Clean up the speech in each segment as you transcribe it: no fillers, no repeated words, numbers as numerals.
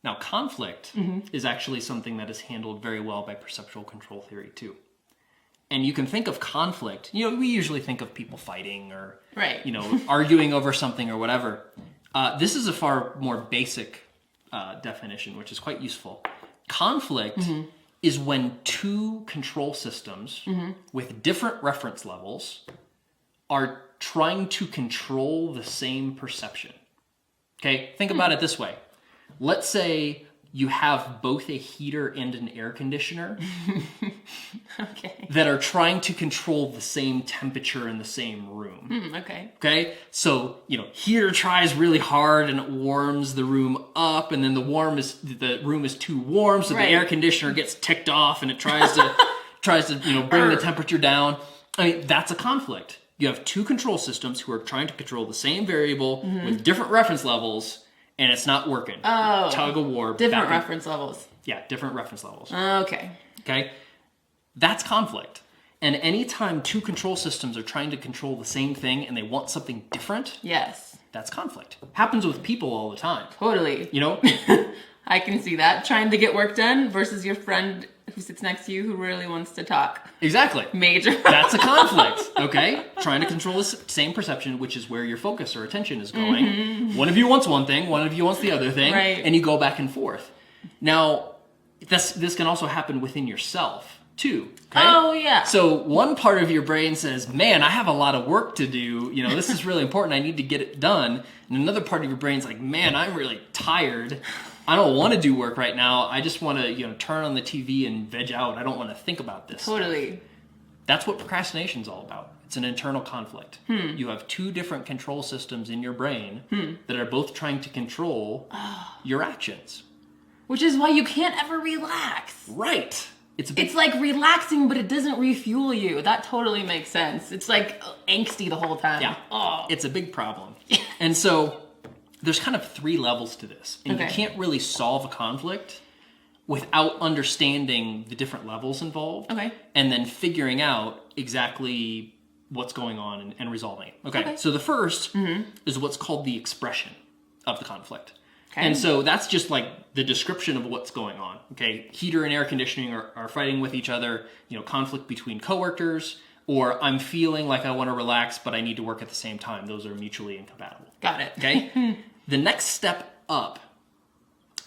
Now, conflict is actually something that is handled very well by perceptual control theory too. And you can think of conflict, we usually think of people fighting or, right. Arguing over something or whatever. This is a far more basic definition, which is quite useful. Conflict is when two control systems with different reference levels are trying to control the same perception. Okay, think about it this way. Let's say you have both a heater and an air conditioner okay. that are trying to control the same temperature in the same room. Okay. Okay, so heater tries really hard and it warms the room up, and then the room is too warm, so the air conditioner gets ticked off and it tries to bring the temperature down. I mean, that's a conflict. You have two control systems who are trying to control the same variable with different reference levels, and it's not working. Oh. Tug of war. Different reference levels. Yeah, different reference levels. Okay. Okay? That's conflict. And anytime two control systems are trying to control the same thing and they want something different, yes, that's conflict. Happens with people all the time. Totally. I can see that. Trying to get work done versus your friend who sits next to you who really wants to talk. Exactly. Major. That's a conflict, okay? Trying to control the same perception, which is where your focus or attention is going. One of you wants one thing, one of you wants the other thing, and you go back and forth. Now, this can also happen within yourself, too. Okay? Oh, yeah. So one part of your brain says, man, I have a lot of work to do. This is really important. I need to get it done. And another part of your brain's like, man, I'm really tired. I don't want to do work right now. I just want to, turn on the TV and veg out. I don't want to think about this. Totally. That's what procrastination is all about. It's an internal conflict. You have two different control systems in your brain that are both trying to control your actions. Which is why you can't ever relax. Right. It's like relaxing, but it doesn't refuel you. That totally makes sense. It's like angsty the whole time. Yeah. Oh. It's a big problem. And so there's kind of three levels to this. And you can't really solve a conflict without understanding the different levels involved. Okay. And then figuring out exactly what's going on and resolving it. Okay. So the first is what's called the expression of the conflict. Okay. And so that's just like the description of what's going on. Okay. Heater and air conditioning are fighting with each other, conflict between coworkers, or I'm feeling like I want to relax, but I need to work at the same time. Those are mutually incompatible. Got it. Okay. The next step up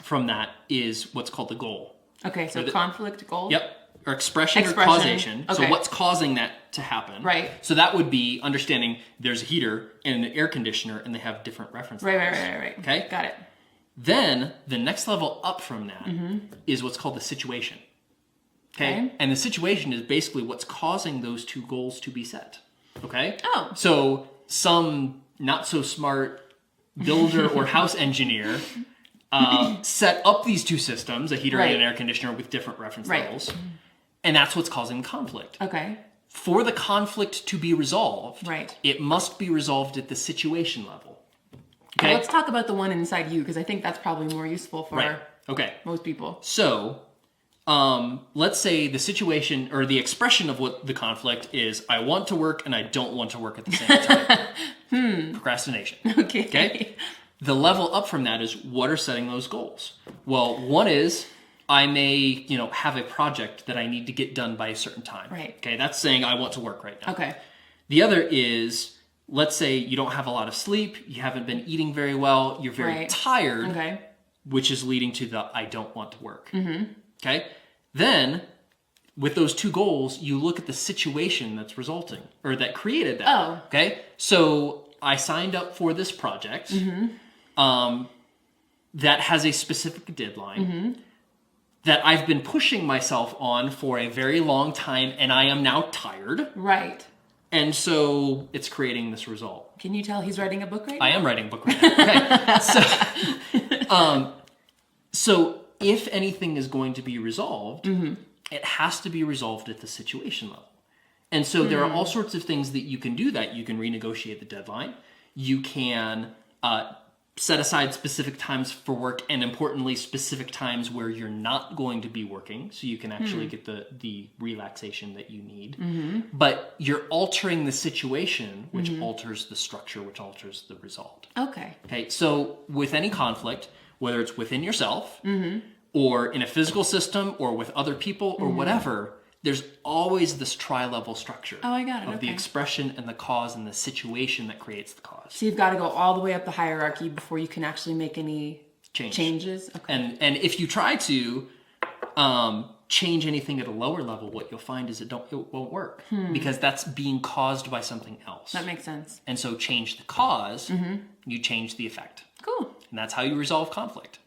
from that is what's called the goal. Okay, so conflict, goal? Yep. Or expression or causation. Okay. So what's causing that to happen? Right. So that would be understanding there's a heater and an air conditioner and they have different reference levels. Right. Okay? Got it. Then the next level up from that is what's called the situation. Okay? And the situation is basically what's causing those two goals to be set. Okay? Oh. So some not so smart builder or house engineer set up these two systems, a heater and an air conditioner with different reference levels. And that's what's causing the conflict. Okay. For the conflict to be resolved, right, it must be resolved at the situation level. Okay. Well, let's talk about the one inside you, because I think that's probably more useful for most people. So, let's say the situation or the expression of what the conflict is, I want to work and I don't want to work at the same time. Procrastination. Okay. The level up from that is what are setting those goals? Well, one is I may, have a project that I need to get done by a certain time. Right. Okay, that's saying I want to work right now. Okay. The other is, let's say you don't have a lot of sleep, you haven't been eating very well, you're very tired, which is leading to the I don't want to work. Okay? Then, with those two goals, you look at the situation that's resulting, or that created that. Oh. Okay? So, I signed up for this project that has a specific deadline that I've been pushing myself on for a very long time, and I am now tired. Right. And so it's creating this result. Can you tell he's writing a book right now? I am writing a book right now. Okay. So if anything is going to be resolved, it has to be resolved at the situation level. And so there are all sorts of things that you can do that. You can renegotiate the deadline. You can set aside specific times for work, and importantly, specific times where you're not going to be working, so you can actually get the relaxation that you need. But you're altering the situation, which alters the structure, which alters the result. Okay. So with any conflict, whether it's within yourself or in a physical system or with other people or whatever, there's always this tri-level structure Oh, I got it. of the Okay. expression and the cause and the situation that creates the cause. So you've got to go all the way up the hierarchy before you can actually make any changes. Okay. And if you try to change anything at a lower level, what you'll find is it won't work because that's being caused by something else. That makes sense. And so change the cause, you change the effect. Cool. And that's how you resolve conflict.